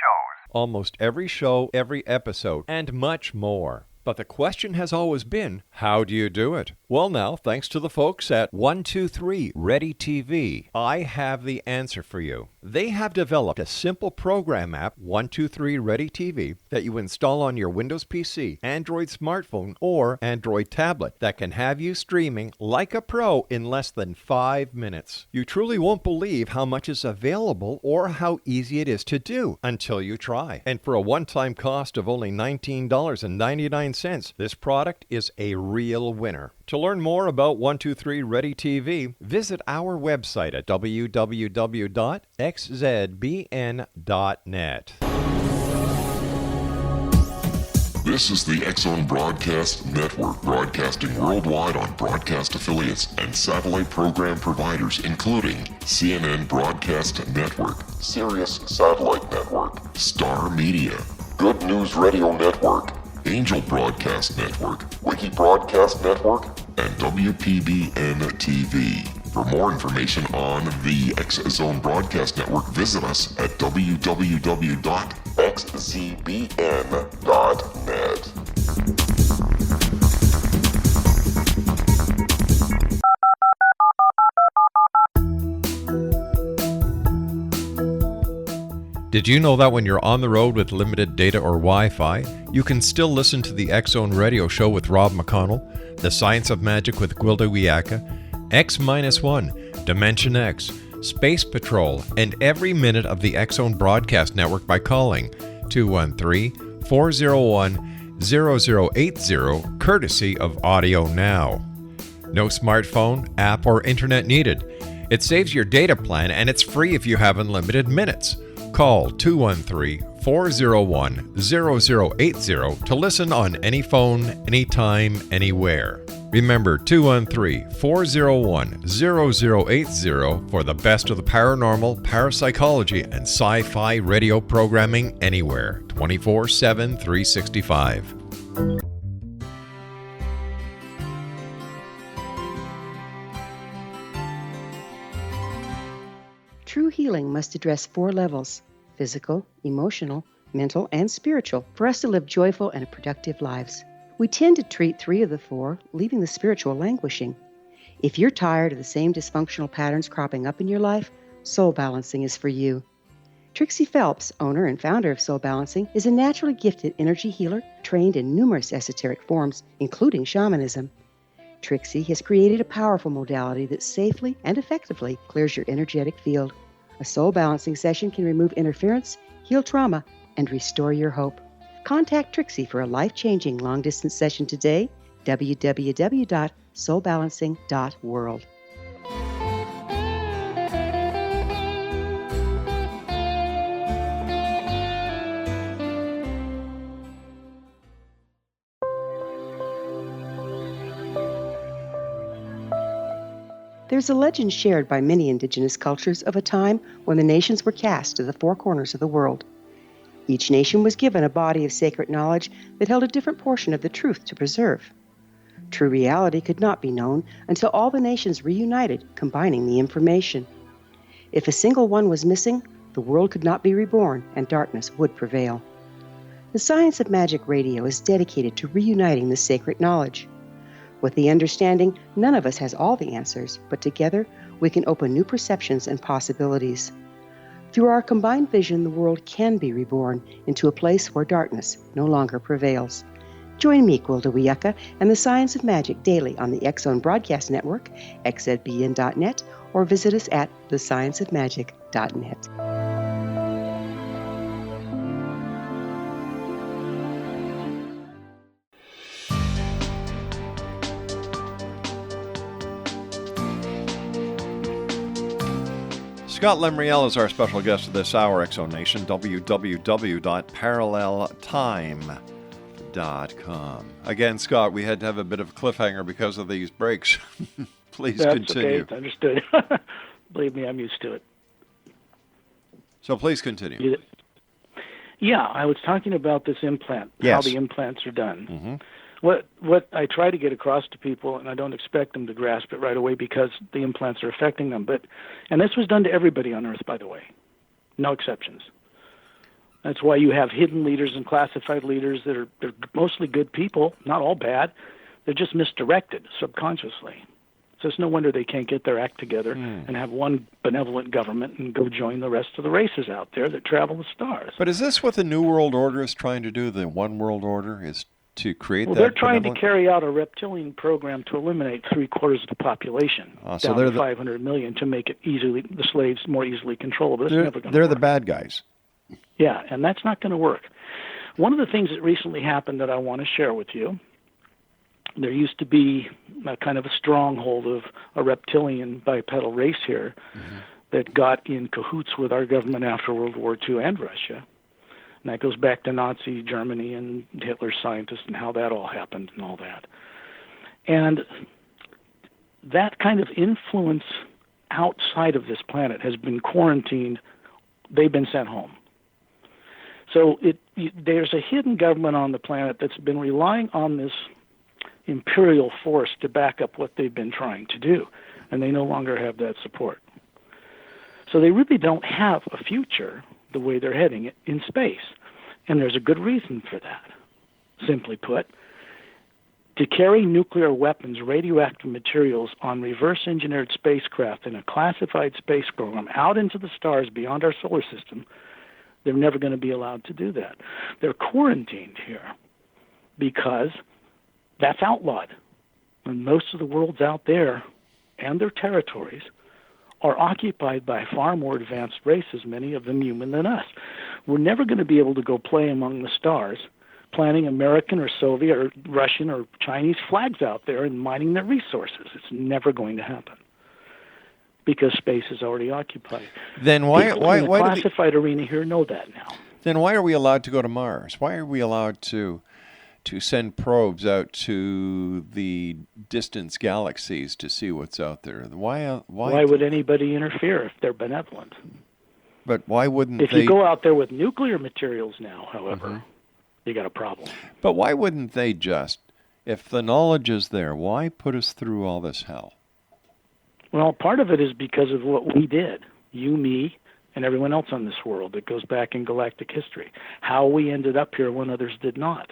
shows. Almost every show, every episode, and much more. But the question has always been, how do you do it? Well now, thanks to the folks at 123 Ready TV, I have the answer for you. They have developed a simple program app, 123 Ready TV, that you install on your Windows PC, Android smartphone, or Android tablet that can have you streaming like a pro in less than 5 minutes. You truly won't believe how much is available or how easy it is to do until you try. And for a one-time cost of only $19.99, this product is a real winner. To learn more about 123 Ready TV, visit our website at www.xzbn.net. This is the X-Zone Broadcast Network, broadcasting worldwide on broadcast affiliates and satellite program providers, including CNN Broadcast Network, Sirius Satellite Network, Star Media, Good News Radio Network, Angel Broadcast Network, Wiki Broadcast Network, and WPBN TV. For more information on the X-Zone Broadcast Network, visit us at www.xzbn.net. Did you know that when you're on the road with limited data or Wi-Fi, you can still listen to the X-Zone Radio Show with Rob McConnell, The Science of Magic with Gwilda Wiyaka, X-1, Dimension X, Space Patrol, and every minute of the X-Zone Broadcast Network by calling 213-401-0080, courtesy of Audio Now. No smartphone, app, or internet needed. It saves your data plan and it's free if you have unlimited minutes. Call 213-401-0080 to listen on any phone, anytime, anywhere. Remember 213-401-0080 for the best of the paranormal, parapsychology, and sci-fi radio programming anywhere, 24/7, 365. True healing must address 4 levels: physical, emotional, mental, and spiritual, for us to live joyful and productive lives. We tend to treat 3 of the 4, leaving the spiritual languishing. If you're tired of the same dysfunctional patterns cropping up in your life, Soul Balancing is for you. Trixie Phelps, owner and founder of Soul Balancing, is a naturally gifted energy healer trained in numerous esoteric forms, including shamanism. Trixie has created a powerful modality that safely and effectively clears your energetic field. A soul balancing session can remove interference, heal trauma, and restore your hope. Contact Trixie for a life-changing long-distance session today, www.soulbalancing.world. There's a legend shared by many indigenous cultures of a time when the nations were cast to the 4 corners of the world. Each nation was given a body of sacred knowledge that held a different portion of the truth to preserve. True reality could not be known until all the nations reunited, combining the information. If a single one was missing, the world could not be reborn and darkness would prevail. The Science of Magic Radio is dedicated to reuniting the sacred knowledge. With the understanding, none of us has all the answers, but together we can open new perceptions and possibilities. Through our combined vision, the world can be reborn into a place where darkness no longer prevails. Join me, Gwilda Wiyaka, and the Science of Magic daily on the X-Zone Broadcast Network, xzbn.net, or visit us at thescienceofmagic.net. Scott Lemriel is our special guest of this hour, X-Zone Nation, www.paralleltime.com. Again, Scott, we had to have a bit of a cliffhanger because of these breaks. Please continue. That's okay, understood. Believe me, I'm used to it. So please continue. Yeah, I was talking about this implant, how the implants are done. Mm-hmm. What I try to get across to people, and I don't expect them to grasp it right away because the implants are affecting them, and this was done to everybody on Earth, by the way, no exceptions. That's why you have hidden leaders and classified leaders they're mostly good people, not all bad. They're just misdirected subconsciously. So it's no wonder they can't get their act together and have one benevolent government and go join the rest of the races out there that travel the stars. But is this what the New World Order is trying to do? The One World Order is to create that? Well, they're trying to carry out a reptilian program to eliminate 3/4 of the population, so down to 500 million, to make it the slaves more easily controllable. They're the bad guys. Yeah, and that's not going to work. One of the things that recently happened that I want to share with you, there used to be a kind of a stronghold of a reptilian bipedal race here that got in cahoots with our government after World War II and Russia. And that goes back to Nazi Germany and Hitler's scientists and how that all happened and all that. And that kind of influence outside of this planet has been quarantined. They've been sent home. So there's a hidden government on the planet that's been relying on this imperial force to back up what they've been trying to do, and they no longer have that support. So they really don't have a future the way they're heading in space, and there's a good reason for that. Simply put, to carry nuclear weapons, radioactive materials on reverse-engineered spacecraft in a classified space program out into the stars beyond our solar system, they're never going to be allowed to do that. They're quarantined here because that's outlawed. And most of the worlds out there and their territories are occupied by far more advanced races, many of them human than us. We're never going to be able to go play among the stars, planting American or Soviet or Russian or Chinese flags out there and mining their resources. It's never going to happen because space is already occupied. Then why in the classified arena here know that now. Then why are we allowed to go to Mars? Why are we allowed to send probes out to the distant galaxies to see what's out there? Why would anybody interfere if they're benevolent? But why wouldn't if you go out there with nuclear materials now, however, you got a problem. But why wouldn't they just, if the knowledge is there, why put us through all this hell? Well, part of it is because of what we did, you, me, and everyone else on this world. It goes back in galactic history, how we ended up here when others did not.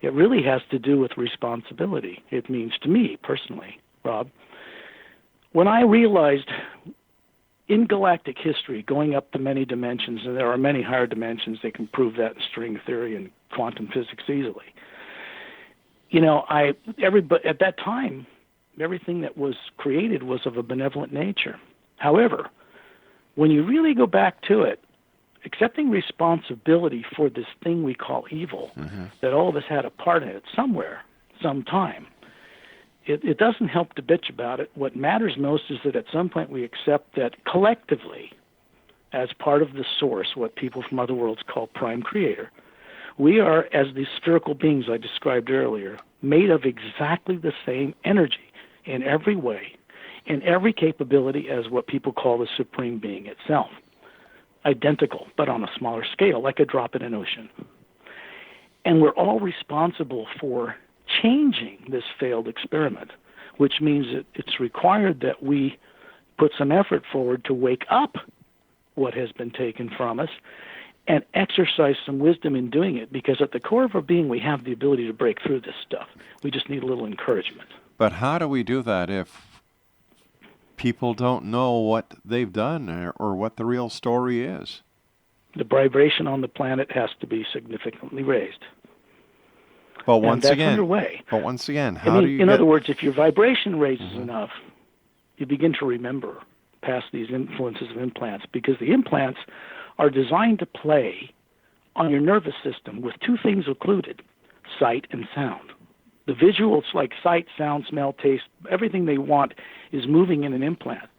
It really has to do with responsibility. It means to me, personally, Rob, when I realized in galactic history, going up to many dimensions, and there are many higher dimensions, they can prove that in string theory and quantum physics easily. You know, at that time, everything that was created was of a benevolent nature. However, when you really go back to it, accepting responsibility for this thing we call evil, that all of us had a part in it somewhere, sometime, it doesn't help to bitch about it. What matters most is that at some point we accept that collectively, as part of the source, what people from other worlds call prime creator, we are, as these spherical beings I described earlier, made of exactly the same energy in every way, in every capability as what people call the supreme being itself. Identical, but on a smaller scale, like a drop in an ocean. And we're all responsible for changing this failed experiment, which means that it's required that we put some effort forward to wake up what has been taken from us and exercise some wisdom in doing it, because at the core of our being, we have the ability to break through this stuff. We just need a little encouragement. But how do we do that if people don't know what they've done or what the real story is? The vibration on the planet has to be significantly raised. But once again, underway. How do you in other words, if your vibration raises enough, you begin to remember past these influences of implants, because the implants are designed to play on your nervous system with two things included, sight and sound. The visuals like sight, sound, smell, taste, everything they want is moving in an implant,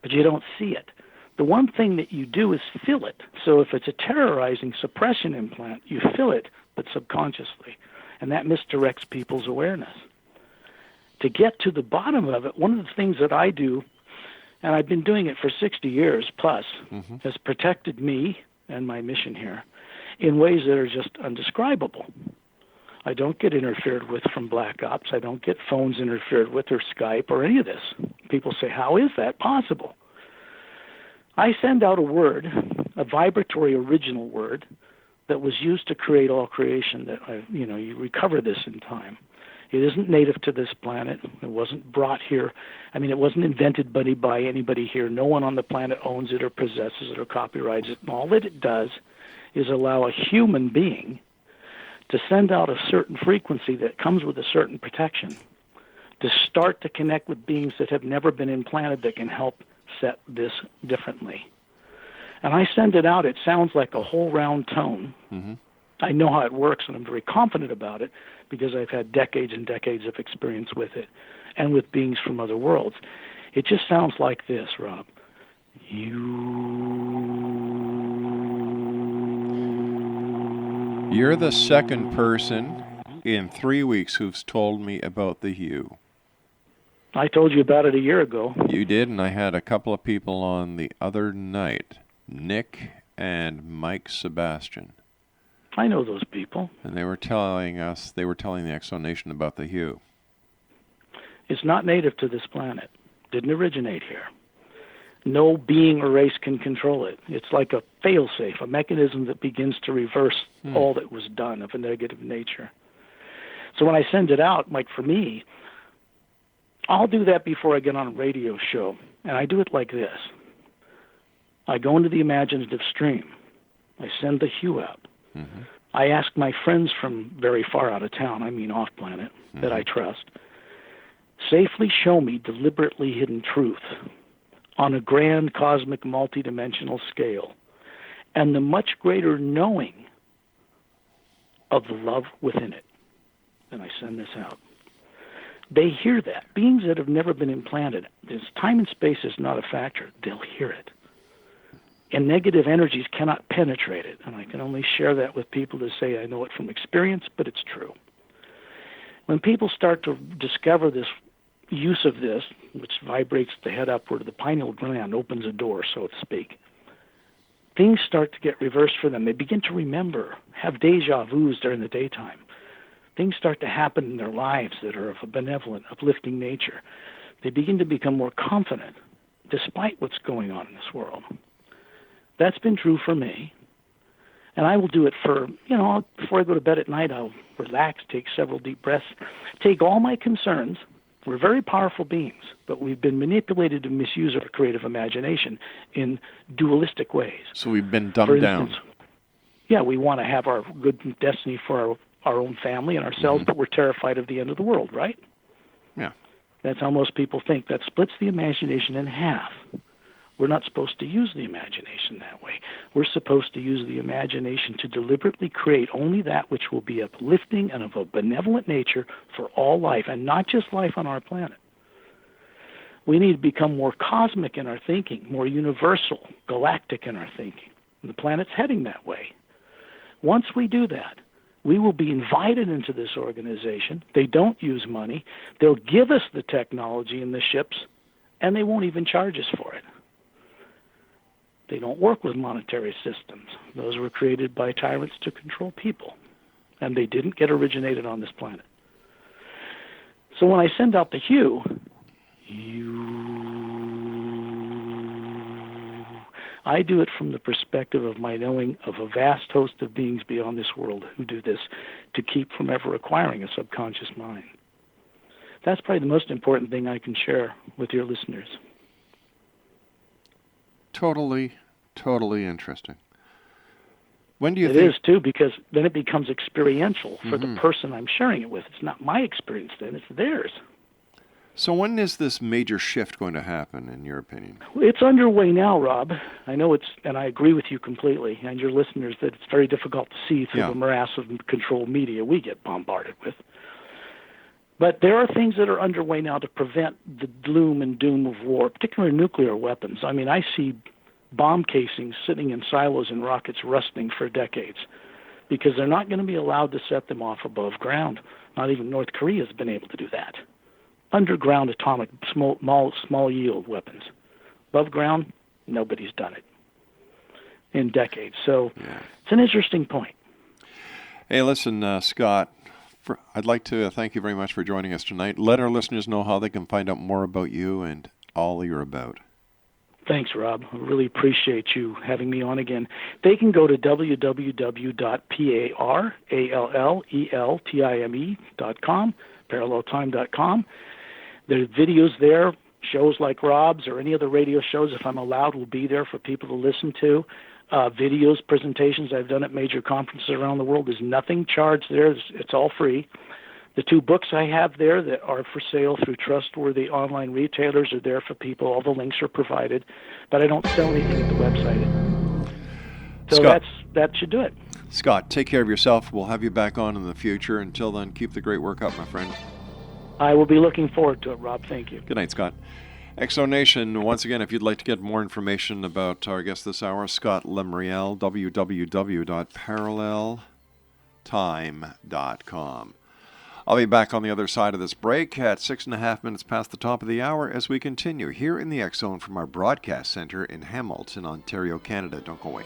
but you don't see it. The one thing that you do is feel it. So if it's a terrorizing suppression implant, you feel it, but subconsciously, and that misdirects people's awareness. To get to the bottom of it, one of the things that I do, and I've been doing it for 60 years plus, has protected me and my mission here in ways that are just undescribable. I don't get interfered with from Black Ops. I don't get phones interfered with or Skype or any of this. People say, how is that possible? I send out a word, a vibratory original word, that was used to create all creation. That you recover this in time. It isn't native to this planet. It wasn't brought here. I mean, it wasn't invented by anybody here. No one on the planet owns it or possesses it or copyrights it. And all that it does is allow a human being to send out a certain frequency that comes with a certain protection, to start to connect with beings that have never been implanted that can help set this differently. And I send it out. It sounds like a whole round tone. I know how it works, and I'm very confident about it because I've had decades and decades of experience with it and with beings from other worlds. It just sounds like this, Rob. You You're the second person in 3 weeks who's told me about the Hue. I told you about it a year ago. You did, and I had a couple of people on the other night, Nick and Mike Sebastian. I know those people. And they were telling the X Zone Nation about the Hue. It's not native to this planet. Didn't originate here. No being or race can control it. It's like a fail-safe, a mechanism that begins to reverse all that was done of a negative nature. So when I send it out, like for me, I'll do that before I get on a radio show. And I do it like this. I go into the imaginative stream. I send the Hue out. Mm-hmm. I ask my friends from very far out of town, I mean off-planet, that I trust, safely show me deliberately hidden truth on a grand cosmic multidimensional scale and the much greater knowing of the love within it. And I send this out. They hear that. Beings that have never been implanted, this time and space is not a factor. They'll hear it. And negative energies cannot penetrate it. And I can only share that with people to say I know it from experience, but it's true. When people start to discover this use of this, which vibrates the head upward, the pineal gland opens a door, so to speak, things start to get reversed for them. They begin to remember, have deja vus during the daytime. Things start to happen in their lives that are of a benevolent, uplifting nature. They begin to become more confident despite what's going on in this world. That's been true for me. And I will do it for, before I go to bed at night, I'll relax, take several deep breaths, take all my concerns. We're very powerful beings, but we've been manipulated to misuse our creative imagination in dualistic ways. So we've been dumbed down. Yeah, we want to have our good destiny for our own family and ourselves, but we're terrified of the end of the world, right? Yeah. That's how most people think. That splits the imagination in half. We're not supposed to use the imagination that way. We're supposed to use the imagination to deliberately create only that which will be uplifting and of a benevolent nature for all life, and not just life on our planet. We need to become more cosmic in our thinking, more universal, galactic in our thinking. And the planet's heading that way. Once we do that, we will be invited into this organization. They don't use money. They'll give us the technology and the ships, and they won't even charge us for it. They don't work with monetary systems. Those were created by tyrants to control people, and they didn't get originated on this planet. So when I send out the Hue, I do it from the perspective of my knowing of a vast host of beings beyond this world who do this to keep from ever acquiring a subconscious mind. That's probably the most important thing I can share with your listeners. Totally interesting. When do you think? It is, too, because then it becomes experiential for the person I'm sharing it with. It's not my experience then, it's theirs. So when is this major shift going to happen, in your opinion? It's underway now, Rob. I know and I agree with you completely, and your listeners, that it's very difficult to see through the morass of controlled media we get bombarded with. But there are things that are underway now to prevent the gloom and doom of war, particularly nuclear weapons. I mean, I see bomb casings sitting in silos and rockets rusting for decades because they're not going to be allowed to set them off above ground. Not even North Korea has been able to do that. Underground atomic small yield weapons. Above ground, nobody's done it in decades. So it's an interesting point. Hey, listen, Scott, I'd like to thank you very much for joining us tonight. Let our listeners know how they can find out more about you and all you're about. Thanks, Rob. I really appreciate you having me on again. They can go to www.paralleltime.com, paralleltime.com. There's videos there, shows like Rob's or any other radio shows, if I'm allowed, will be there for people to listen to. Videos, presentations I've done at major conferences around the world. There's nothing charged there. It's all free. The 2 books I have there that are for sale through trustworthy online retailers are there for people. All the links are provided, but I don't sell anything at the website. So Scott, that should do it. Scott, take care of yourself. We'll have you back on in the future. Until then, keep the great work up, my friend. I will be looking forward to it, Rob. Thank you. Good night, Scott. X Zone Nation, once again, if you'd like to get more information about our guest this hour, Scott Lemriel, www.paralleltime.com. time.com. I'll be back on the other side of this break at 6.5 minutes past the top of the hour as we continue here in the X Zone from our broadcast center in Hamilton, Ontario, Canada. Don't go away.